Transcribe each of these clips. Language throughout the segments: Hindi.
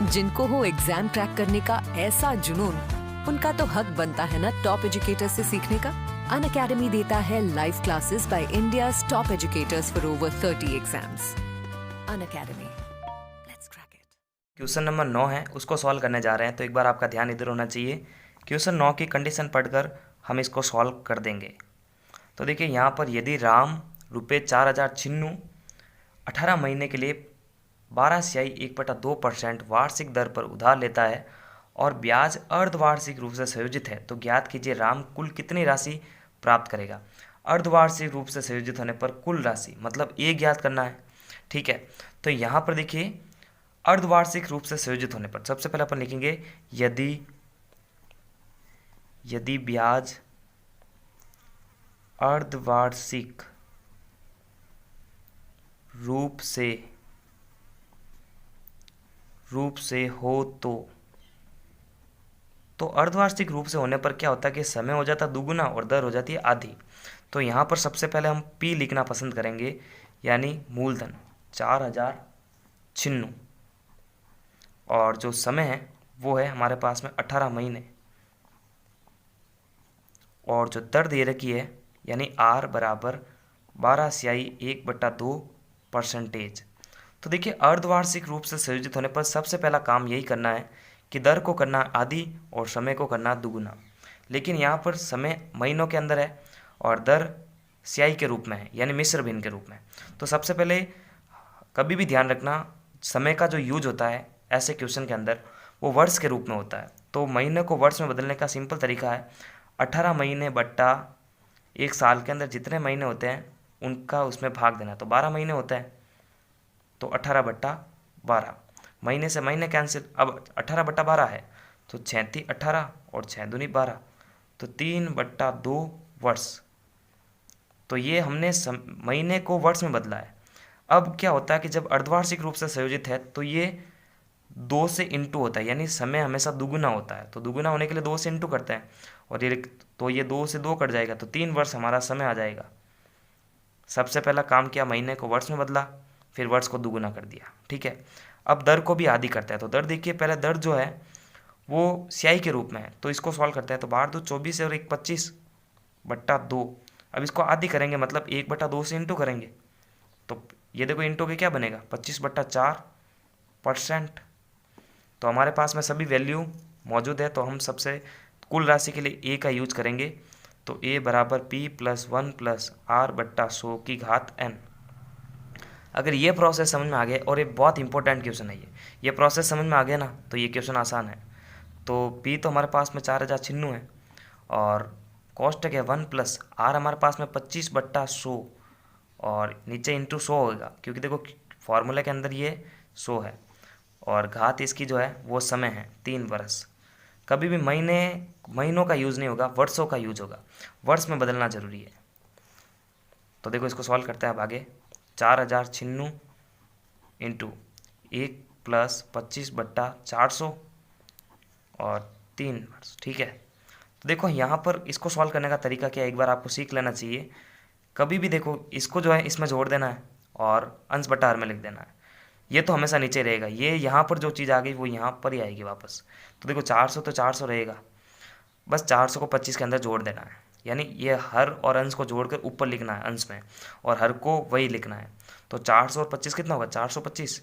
जिनको हो एग्जाम क्रैक करने का ऐसा जुनून, उनका तो हक बनता है ना टॉप एजुकेटर से सीखने का। अनअकैडमी देता है live classes bye India's top educators for over 30 exams. Unacademy, let's crack it. Question number 9 है, उसको सॉल्व करने जा रहे हैं। तो एक बार आपका ध्यान इधर होना चाहिए। क्वेश्चन 9 की कंडीशन पढ़कर हम इसको सॉल्व कर देंगे। तो देखिए यहाँ पर यदि राम रुपये 4000 छिन्नू 18 महीने के लिए 12/1/2% वार्षिक दर पर उधार लेता है और ब्याज अर्धवार्षिक रूप से संयोजित है, तो ज्ञात कीजिए राम कुल कितनी राशि प्राप्त करेगा। अर्धवार्षिक रूप से संयोजित होने पर कुल राशि मतलब ये ज्ञात करना है। ठीक है, तो यहाँ पर देखिए अर्धवार्षिक रूप से संयोजित होने पर सबसे पहले अपन लिखेंगे यदि ब्याज अर्धवार्षिक रूप से हो तो अर्धवार्षिक रूप से होने पर क्या होता है कि समय हो जाता है दुगुना और दर हो जाती है आधी। तो यहाँ पर सबसे पहले हम P लिखना पसंद करेंगे, यानी मूलधन 4000 छिन्नू, और जो समय है वो है हमारे पास में 18 महीने, और जो दर दे रखी है यानी R बराबर 12/1/2%। तो देखिए अर्धवार्षिक रूप से संयोजित होने पर सबसे पहला काम यही करना है कि दर को करना आधी और समय को करना दुगुना। लेकिन यहाँ पर समय महीनों के अंदर है और दर स्याही के रूप में है यानी मिश्र भिन्न के रूप में। तो सबसे पहले कभी भी ध्यान रखना समय का जो यूज होता है ऐसे क्वेश्चन के अंदर वो वर्ष के रूप में होता है। तो महीने को वर्ष में बदलने का सिंपल तरीका है 18 महीने बट्टा एक साल के अंदर जितने महीने होते हैं उनका उसमें भाग देना। तो 12 महीने होते हैं तो 18/12, महीने से महीने कैंसिल। अब 18/12 है तो 36 18 और 6 दूनी 12, तो 3/2 वर्ष। तो ये हमने महीने को वर्ष में बदला है। अब क्या होता है कि जब अर्धवार्षिक रूप से संयोजित है तो ये 2 से इंटू होता है, यानी समय हमेशा दुगुना होता है। तो दुगुना होने के लिए 2 से इंटू करते हैं और ये 2 से 2 कट जाएगा, तो 3 वर्ष हमारा समय आ जाएगा। सबसे पहला काम किया महीने को वर्ष में बदला, फिर वर्ष को दुगुना कर दिया। ठीक है, अब दर को भी आधी करते हैं। तो दर देखिए पहले दर जो है वो स्याही के रूप में है, तो इसको सॉल्व करते हैं। तो 12 2 24 और 1 25/2। अब इसको आधी करेंगे मतलब 1/2 से इंटू करेंगे, तो ये देखो इंटू के क्या बनेगा 25/4%। तो हमारे पास में सभी वैल्यू मौजूद है, तो हम सबसे कुल राशि के लिए ए का यूज करेंगे। तो ए बराबर P+1 + R/100 अगर ये प्रोसेस समझ में आ गया, और ये बहुत इंपॉर्टेंट क्वेश्चन है, ये प्रोसेस समझ में आ गया ना तो ये क्वेश्चन आसान है। तो P तो हमारे पास में 4000 छिन्नू है और कॉस्ट है 1 + R हमारे पास में 25/100 और नीचे इंटू 100 होगा, क्योंकि देखो फॉर्मूला के अंदर ये 100 है और घात इसकी जो है वो समय है 3 वर्ष। कभी भी महीनों का यूज़ नहीं होगा, वर्षों का यूज होगा, वर्ष में बदलना जरूरी है। तो देखो इसको सॉल्व करते हैं अब आगे। 4000 छिन्नू इंटू 1 + 25/400 और 3 वर्ष। ठीक है, तो देखो यहाँ पर इसको सॉल्व करने का तरीका क्या है, एक बार आपको सीख लेना चाहिए। कभी भी देखो इसको जो है इसमें जोड़ देना है और अंश बटा हर में लिख देना है। ये तो हमेशा नीचे रहेगा, ये यहाँ पर जो चीज़ आ गई वो यहाँ पर ही आएगी वापस। तो देखो 400 तो 400 रहेगा, बस 400 को 25 के अंदर जोड़ देना है, यानी ये हर और अंश को जोड़कर ऊपर लिखना है अंश में, और हर को वही लिखना है। तो 400 और 25 कितना होगा 425,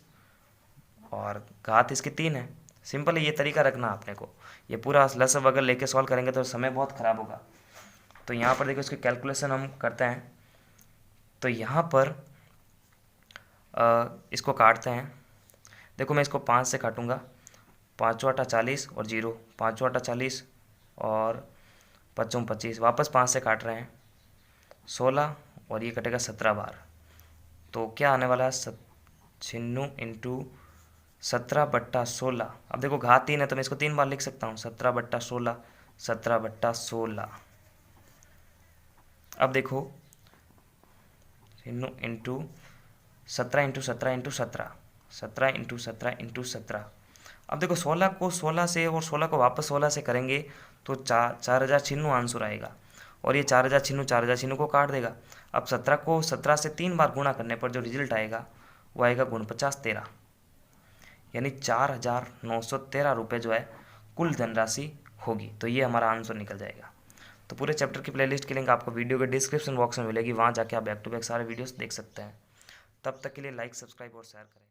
और घात इसकी 3 है। सिंपल है, ये तरीका रखना आपने को। ये पूरा लसब अगर लेके सॉल्व करेंगे तो समय बहुत ख़राब होगा। तो यहाँ पर देखो इसकी कैलकुलेशन हम करते हैं। तो यहाँ पर इसको काटते हैं। देखो मैं इसको 5 से काटूंगा, 5 8 40 और 0, 5 8 40 और 5 25, वापस 5 से काट रहे हैं 16 और ये कटेगा 17 बार। तो क्या आने वाला है 96 इंटू 17/16। अब देखो घात 3 है तो मैं इसको 3 बार लिख सकता हूँ, 17/16 17/16। अब देखो 17 into 17 into 17 into 17, 17 into 17 into 17। अब देखो 16 को 16 से और 16 को वापस 16 से करेंगे तो 4000 छिन्नू आंसर आएगा, और ये 4000 छिन्नू को काट देगा। अब 17 को 17 से 3 बार गुणा करने पर जो रिजल्ट आएगा वो आएगा 49 13। यानी 4,913 रुपये जो है कुल धनराशि होगी। तो ये हमारा आंसर निकल जाएगा। तो पूरे चैप्टर की प्लेलिस्ट की लिंक आपको वीडियो के डिस्क्रिप्शन बॉक्स में मिलेगी, वहाँ जाके आप बैक टू बैक सारे वीडियोस देख सकते हैं। तब तक के लिए लाइक, सब्सक्राइब और शेयर करें।